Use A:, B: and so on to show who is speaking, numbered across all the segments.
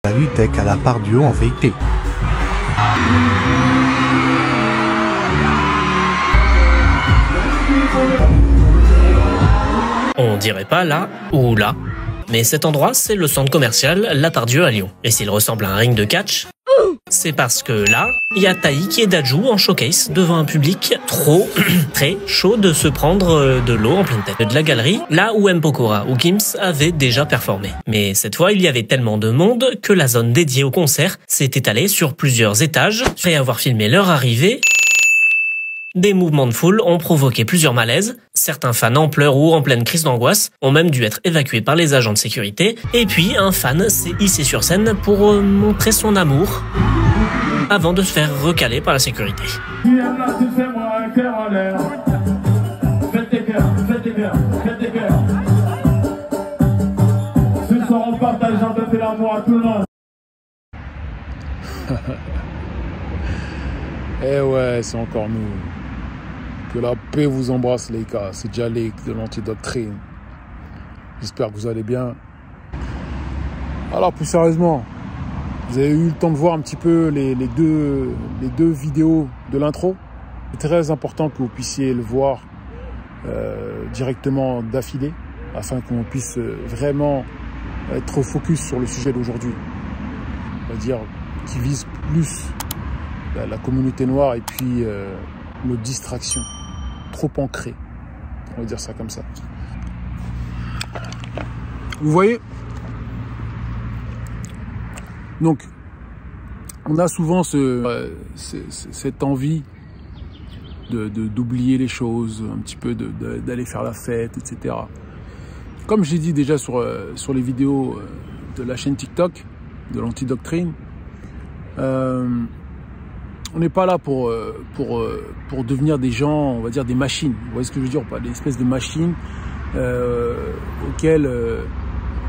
A: Salut Tech à la part du haut en vérité.
B: On dirait pas là ou là, mais cet endroit c'est le centre commercial La Part-Dieu à Lyon. Et s'il ressemble à un ring de catch, c'est parce que là, il y a Taïk et Dajou en showcase devant un public très chaud de se prendre de l'eau en pleine tête. De la galerie, là où M. Pokora ou Gims avaient déjà performé. Mais cette fois, il y avait tellement de monde que la zone dédiée au concert s'est étalée sur plusieurs étages. Après avoir filmé leur arrivée, des mouvements de foule ont provoqué plusieurs malaises. Certains fans en pleurs ou en pleine crise d'angoisse ont même dû être évacués par les agents de sécurité. Et puis, un fan s'est hissé sur scène pour montrer son amour avant de se faire recaler par la sécurité.
C: Ce soir, on partage un peu l'amour à tout le monde.
D: Eh ouais, c'est encore nous. Que la paix vous embrasse les gars, c'est Jalek de l'Antidoctrine. J'espère que vous allez bien. Alors plus sérieusement, vous avez eu le temps de voir un petit peu les deux vidéos de l'intro. C'est très important que vous puissiez le voir directement d'affilée, afin qu'on puisse vraiment être focus sur le sujet d'aujourd'hui. On va dire qui vise plus la communauté noire et puis nos distractions trop ancrées, on va dire ça comme ça. Vous voyez, donc on a souvent cette envie d'oublier les choses, un petit peu d'aller faire la fête, etc. Comme je l'ai dit déjà sur les vidéos de la chaîne TikTok de l'Antidoctrine, on n'est pas là pour devenir des gens, on va dire des machines. Vous voyez ce que je veux dire? Pas des espèces de machines auxquelles,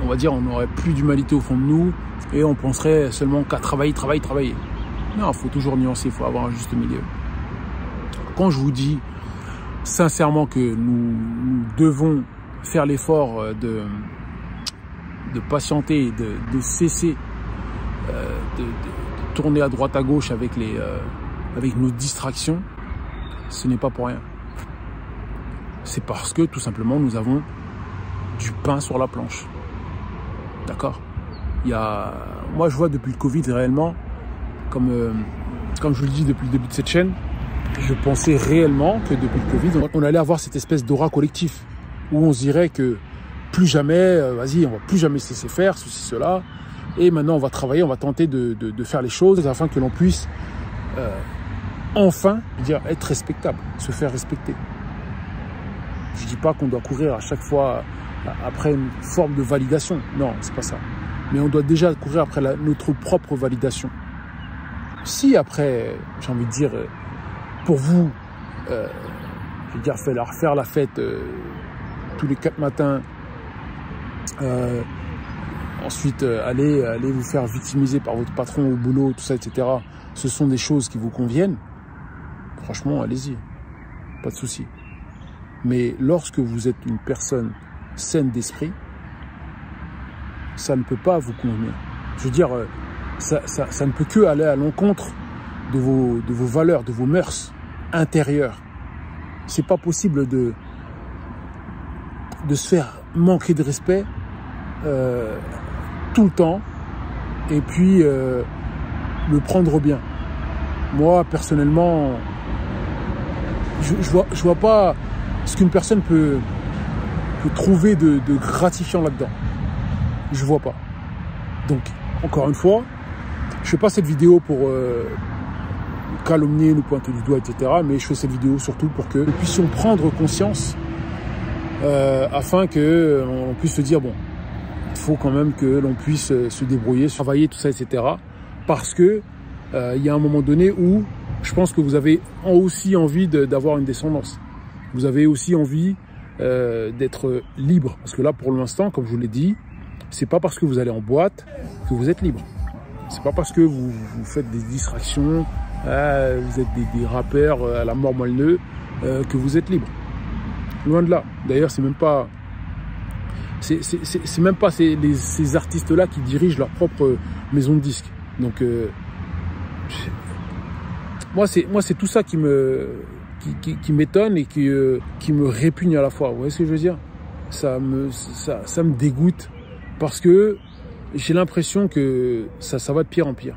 D: on va dire, on n'aurait plus d'humanité au fond de nous et on penserait seulement qu'à travailler. Non, il faut toujours nuancer, il faut avoir un juste milieu. Quand je vous dis sincèrement que nous devons faire l'effort de patienter, de cesser de tourner à droite à gauche avec nos distractions, ce n'est pas pour rien. C'est parce que tout simplement nous avons du pain sur la planche. D'accord? Moi je vois depuis le Covid réellement, comme je vous le dis depuis le début de cette chaîne, je pensais réellement que depuis le Covid, on allait avoir cette espèce d'aura collectif où on se dirait que plus jamais, vas-y, on va plus jamais se laisser faire, ceci, cela. Et maintenant, on va travailler, on va tenter de faire les choses afin que l'on puisse enfin être respectable, se faire respecter. Je ne dis pas qu'on doit courir à chaque fois après une forme de validation. Non, c'est pas ça. Mais on doit déjà courir après notre propre validation. Si après, j'ai envie de dire, pour vous, je veux dire, faire la fête tous les 4 matins, ensuite, allez vous faire victimiser par votre patron au boulot, tout ça, etc. Ce sont des choses qui vous conviennent. Franchement, allez-y. Pas de souci. Mais lorsque vous êtes une personne saine d'esprit, ça ne peut pas vous convenir. Je veux dire, ça ne peut que aller à l'encontre de vos valeurs, de vos mœurs intérieures. C'est pas possible de se faire manquer de respect tout le temps et puis le prendre bien. Moi personnellement, je vois pas ce qu'une personne peut trouver de gratifiant là-dedans. Je vois pas. Donc encore une fois, je fais pas cette vidéo pour calomnier, nous pointer du doigt, etc. Mais je fais cette vidéo surtout pour que nous puissions prendre conscience afin que on puisse se dire bon, il faut quand même que l'on puisse se débrouiller, travailler, tout ça, etc. Parce que il y a un moment donné où je pense que vous avez aussi envie d'avoir une descendance. Vous avez aussi envie d'être libre. Parce que là, pour l'instant, comme je vous l'ai dit, c'est pas parce que vous allez en boîte que vous êtes libre. C'est pas parce que vous faites des distractions, vous êtes des rappeurs à la mort moelle-neu que vous êtes libre. Loin de là. D'ailleurs, c'est même pas C'est même pas ces artistes-là qui dirigent leur propre maison de disques. Donc, moi, c'est tout ça qui m'étonne et qui me répugne à la fois. Vous voyez ce que je veux dire? Ça me dégoûte parce que j'ai l'impression que ça va de pire en pire.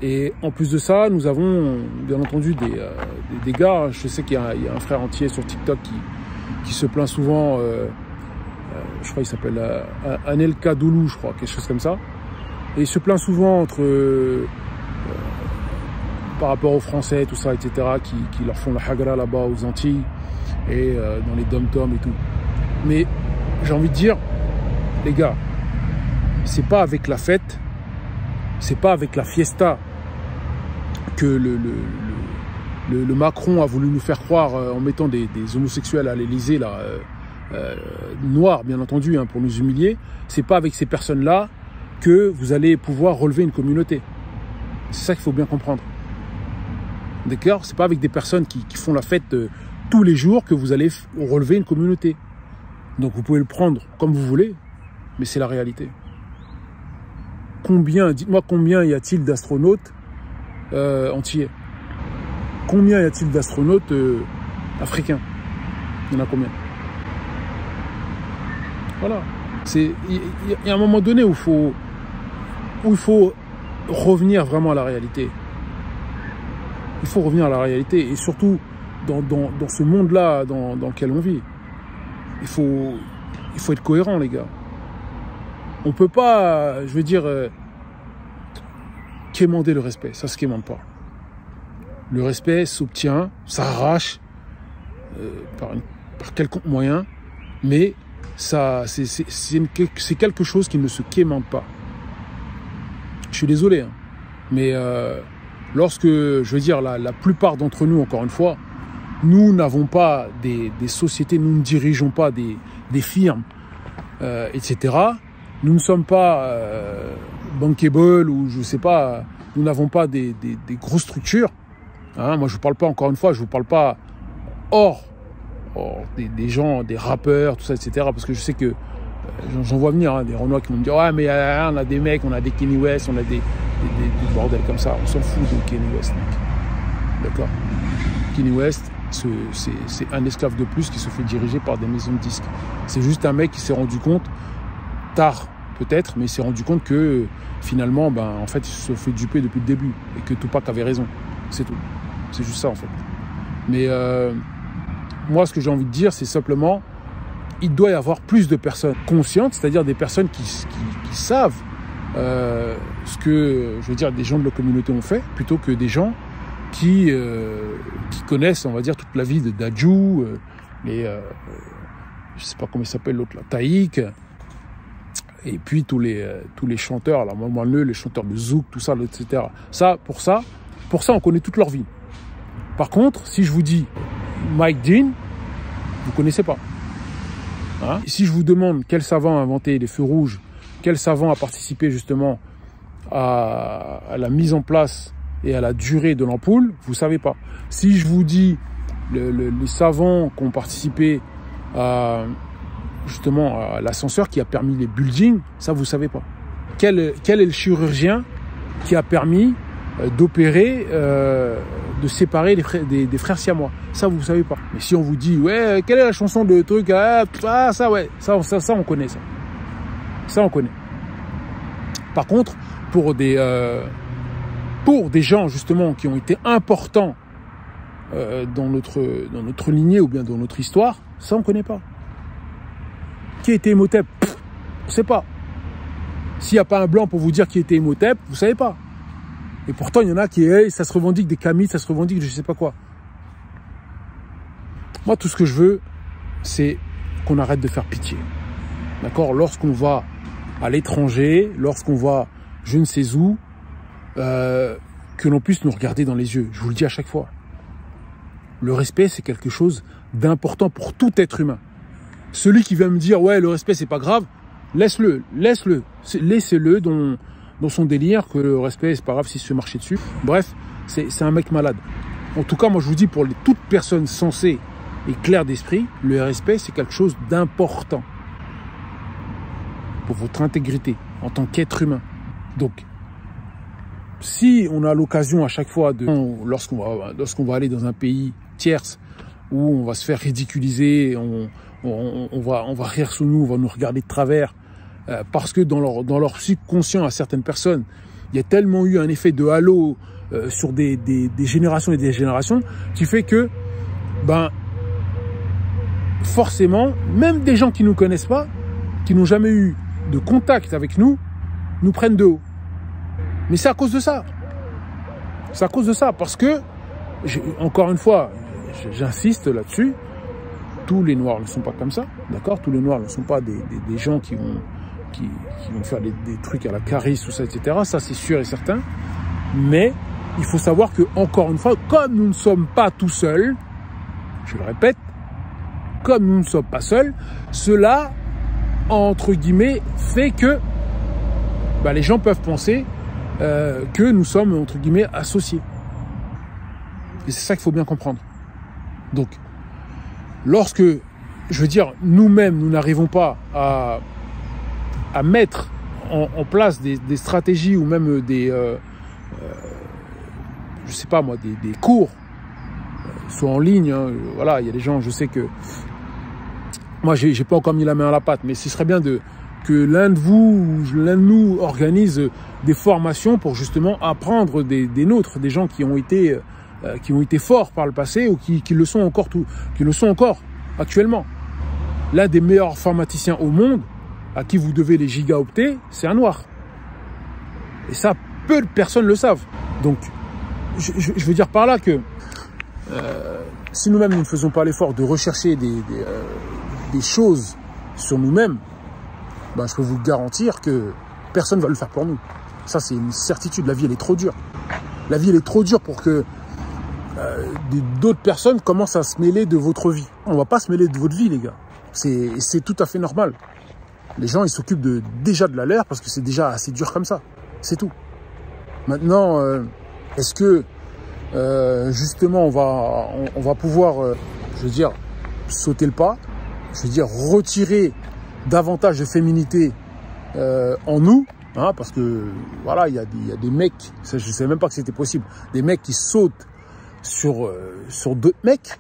D: Et en plus de ça, nous avons bien entendu des gars. Je sais qu'il y a un frère entier sur TikTok qui se plaint souvent. Je crois qu'il s'appelle Anel Kadoulou, je crois, quelque chose comme ça. Et il se plaint souvent par rapport aux Français, tout ça, etc., qui leur font la hagra là-bas aux Antilles et dans les dom-toms et tout. Mais j'ai envie de dire, les gars, c'est pas avec la fête, c'est pas avec la fiesta que le Macron a voulu nous faire croire en mettant des homosexuels à l'Élysée, là, noirs bien entendu, hein, pour nous humilier. C'est pas avec ces personnes-là que vous allez pouvoir relever une communauté. C'est ça qu'il faut bien comprendre. D'accord? C'est pas avec des personnes qui font la fête tous les jours que vous allez relever une communauté. Donc vous pouvez le prendre comme vous voulez, mais c'est la réalité. Dites-moi combien y a-t-il d'astronautes antillais? Combien y a-t-il d'astronautes africains? Il y en a combien? Voilà. Il y a un moment donné où il faut revenir vraiment à la réalité. Il faut revenir à la réalité. Et surtout, dans ce monde-là dans lequel on vit, il faut être cohérent, les gars. On peut pas, je veux dire, quémander le respect. Ça se quémande pas. Le respect s'obtient, s'arrache par quelconque moyen, mais c'est quelque chose qui ne se quémande pas. Je suis désolé, hein, mais lorsque, je veux dire, la plupart d'entre nous, encore une fois, nous n'avons pas des sociétés, nous ne dirigeons pas des firmes, etc. Nous ne sommes pas bankable ou je sais pas, nous n'avons pas des grosses structures. Hein, moi, je vous parle pas, encore une fois, je vous parle pas hors des gens, des rappeurs, tout ça, etc. Parce que je sais que j'en vois venir, hein, des Renois qui vont me dire ouais, mais on a des mecs, on a des Kanye West, on a des bordels comme ça. On s'en fout de Kanye West. D'accord? Kanye West, c'est un esclave de plus qui se fait diriger par des maisons de disques. C'est juste un mec qui s'est rendu compte, tard peut-être, mais il s'est rendu compte que finalement, en fait, il se fait duper depuis le début et que Tupac avait raison. C'est tout. C'est juste ça, en fait. Mais moi, ce que j'ai envie de dire, c'est simplement, il doit y avoir plus de personnes conscientes, c'est-à-dire des personnes qui savent ce que, je veux dire, des gens de la communauté ont fait, plutôt que des gens qui connaissent, on va dire, toute la vie de Dadju, je sais pas comment il s'appelle l'autre là, Taïk, et puis tous les chanteurs, là, moi, les chanteurs de Zouk, tout ça, etc. Pour ça, on connaît toute leur vie. Par contre, si je vous dis Mike Dean, vous connaissez pas. Hein? Si je vous demande quel savant a inventé les feux rouges, quel savant a participé justement à la mise en place et à la durée de l'ampoule, vous savez pas. Si je vous dis les savants qui ont participé justement à l'ascenseur qui a permis les buildings, ça vous savez pas. Quel est le chirurgien qui a permis d'opérer, de séparer des frères siamois? Ça vous savez pas. Mais si on vous dit ouais, quelle est la chanson de truc, ça ouais, ça on connaît ça. Ça on connaît. Par contre, pour des gens justement qui ont été importants dans notre lignée ou bien dans notre histoire, ça on connaît pas. Qui était Imhotep? On sait pas. S'il n'y a pas un blanc pour vous dire qui était Imhotep, vous savez pas. Et pourtant, il y en a qui, ça se revendique des camis, ça se revendique je sais pas quoi. Moi, tout ce que je veux, c'est qu'on arrête de faire pitié. D'accord? Lorsqu'on va à l'étranger, lorsqu'on va je ne sais où, que l'on puisse nous regarder dans les yeux. Je vous le dis à chaque fois. Le respect, c'est quelque chose d'important pour tout être humain. Celui qui vient me dire, ouais, le respect, c'est pas grave, laisse-le. Laissez-le dans son délire que le respect, c'est pas grave s'il se fait marcher dessus. Bref, c'est un mec malade. En tout cas, moi, je vous dis, pour toute personne sensée et claire d'esprit, le respect, c'est quelque chose d'important. pour votre intégrité en tant qu'être humain. Donc, si on a l'occasion à chaque fois, lorsqu'on va aller dans un pays tierce, où on va se faire ridiculiser, on va rire sous nous, on va nous regarder de travers, parce que dans leur subconscient à certaines personnes, il y a tellement eu un effet de halo sur des générations et des générations, qui fait que, forcément, même des gens qui nous connaissent pas, qui n'ont jamais eu de contact avec nous prennent de haut. Mais c'est à cause de ça. C'est à cause de ça, parce que, encore une fois, j'insiste là-dessus, tous les Noirs ne sont pas comme ça, d'accord? Tous les Noirs ne sont pas des gens qui vont faire des trucs à la Caris, tout ça, etc. Ça, c'est sûr et certain. Mais il faut savoir que, encore une fois, comme nous ne sommes pas tout seuls, je le répète, comme nous ne sommes pas seuls, cela, entre guillemets, fait que les gens peuvent penser que nous sommes, entre guillemets, associés. Et c'est ça qu'il faut bien comprendre. Donc, lorsque, je veux dire, nous-mêmes, nous n'arrivons pas à mettre en place des stratégies ou même je sais pas moi, des cours, soit en ligne, hein, voilà, il y a des gens, je sais que, moi, j'ai pas encore mis la main à la pâte, mais ce serait bien que l'un de nous organise des formations pour justement apprendre des nôtres, des gens qui ont été forts par le passé ou qui le sont encore actuellement. L'un des meilleurs informaticiens au monde, à qui vous devez les gigaoctets, c'est un Noir. Et ça, peu de personnes le savent. Donc, je veux dire par là que si nous-mêmes nous ne faisons pas l'effort de rechercher des choses sur nous-mêmes, je peux vous garantir que personne ne va le faire pour nous. Ça, c'est une certitude. La vie, elle est trop dure. La vie, elle est trop dure pour que d'autres personnes commencent à se mêler de votre vie. On ne va pas se mêler de votre vie, les gars. C'est tout à fait normal. Les gens, ils s'occupent déjà de la leur parce que c'est déjà assez dur comme ça. C'est tout. Maintenant, est-ce que, justement, on va pouvoir, je veux dire, sauter le pas, je veux dire, retirer davantage de féminité en nous, hein, parce que, voilà, il y a des mecs, je ne savais même pas que c'était possible, des mecs qui sautent sur d'autres mecs.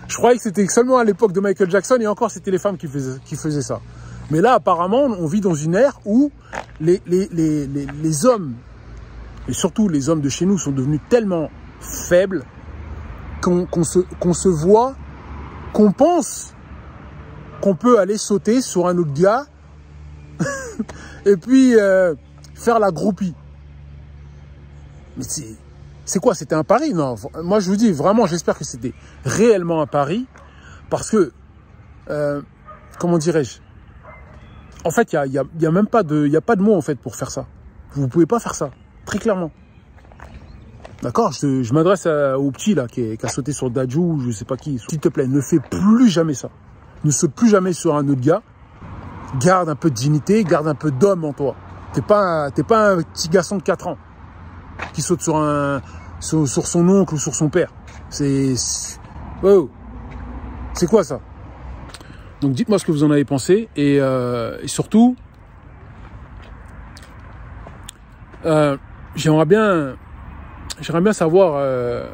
D: Je croyais que c'était seulement à l'époque de Michael Jackson, et encore c'était les femmes qui faisaient ça. Mais là, apparemment, on vit dans une ère où les hommes, et surtout les hommes de chez nous, sont devenus tellement faibles qu'on se voit, qu'on pense qu'on peut aller sauter sur un autre gars et puis faire la groupie. Mais c'est quoi? C'était un pari? Non, moi je vous dis vraiment, j'espère que c'était réellement un pari, parce que, comment dirais-je, en fait, il y a même pas de mots en fait pour faire ça. Vous pouvez pas faire ça, très clairement. D'accord? Je m'adresse au petit là qui a sauté sur Dadju ou je sais pas qui. S'il te plaît, ne fais plus jamais ça. Ne saute plus jamais sur un autre gars. Garde un peu de dignité, garde un peu d'homme en toi. T'es pas un petit garçon de 4 ans qui saute sur son oncle ou sur son père. Oh, c'est quoi ça? Donc dites-moi ce que vous en avez pensé, et surtout, j'aimerais bien savoir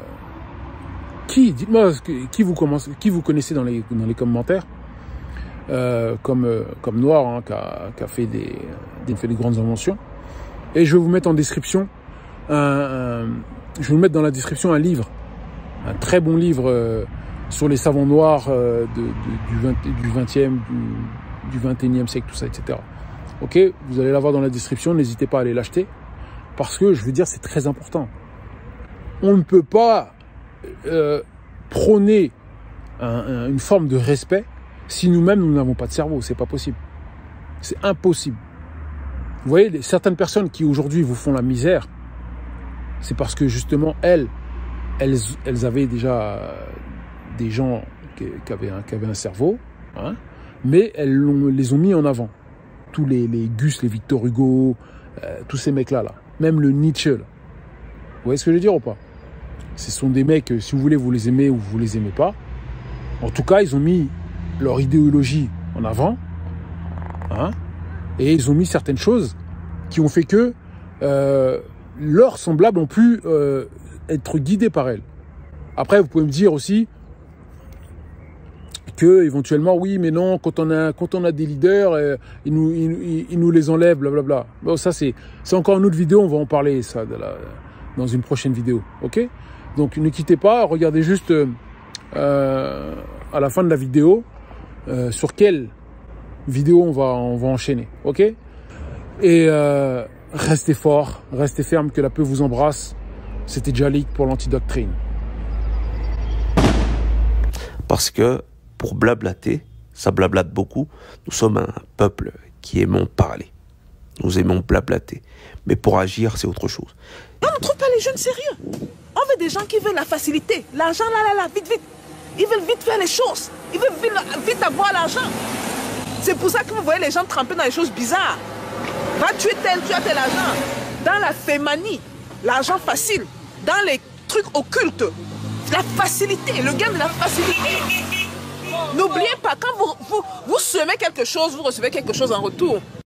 D: dites-moi qui vous connaissez dans les commentaires, comme Noir, hein, qui a fait des grandes inventions, et je vais vous mettre en description je vais vous mettre dans la description un livre, un très bon livre sur les savants noirs du 20e, du 21e siècle, tout ça, etc. Ok, vous allez l'avoir dans la description, n'hésitez pas à aller l'acheter, parce que je veux dire, c'est très important. On ne peut pas prôner une forme de respect si nous-mêmes, nous n'avons pas de cerveau. C'est pas possible. C'est impossible. Vous voyez, certaines personnes qui aujourd'hui vous font la misère, c'est parce que justement, elles avaient déjà des gens qui avaient un cerveau, hein, mais elles les ont mis en avant. Tous les Gus, les Victor Hugo, tous ces mecs-là, même le Nietzsche. Là. Vous voyez ce que je veux dire ou pas? Ce sont des mecs, si vous voulez, vous les aimez ou vous les aimez pas, En tout cas, ils ont mis leur idéologie en avant, hein, et ils ont mis certaines choses qui ont fait que leurs semblables ont pu être guidés par elles. Après, vous pouvez me dire aussi que éventuellement, oui, mais non, quand on a des leaders, ils nous les enlèvent, blablabla. Bon, ça c'est encore une autre vidéo, on va en parler ça dans une prochaine vidéo, ok? Donc ne quittez pas, regardez juste à la fin de la vidéo sur quelle vidéo on va enchaîner, ok? Et restez fort, restez ferme, que la paix vous embrasse. C'était Djalik pour l'Antidoctrine.
E: Parce que pour blablater, ça blablate beaucoup. Nous sommes un peuple qui aimons parler. Nous aimons blablater. Mais pour agir, c'est autre chose.
F: On ne trouve pas les jeunes sérieux. On veut des gens qui veulent la facilité. L'argent, là, vite, vite. Ils veulent vite faire les choses. Ils veulent vite avoir l'argent. C'est pour ça que vous voyez les gens tremper dans les choses bizarres. Va tuer tel, tu as tel argent. Dans la fémanie, l'argent facile. Dans les trucs occultes, la facilité, le gain de la facilité. N'oubliez pas, quand vous semez quelque chose, vous recevez quelque chose en retour.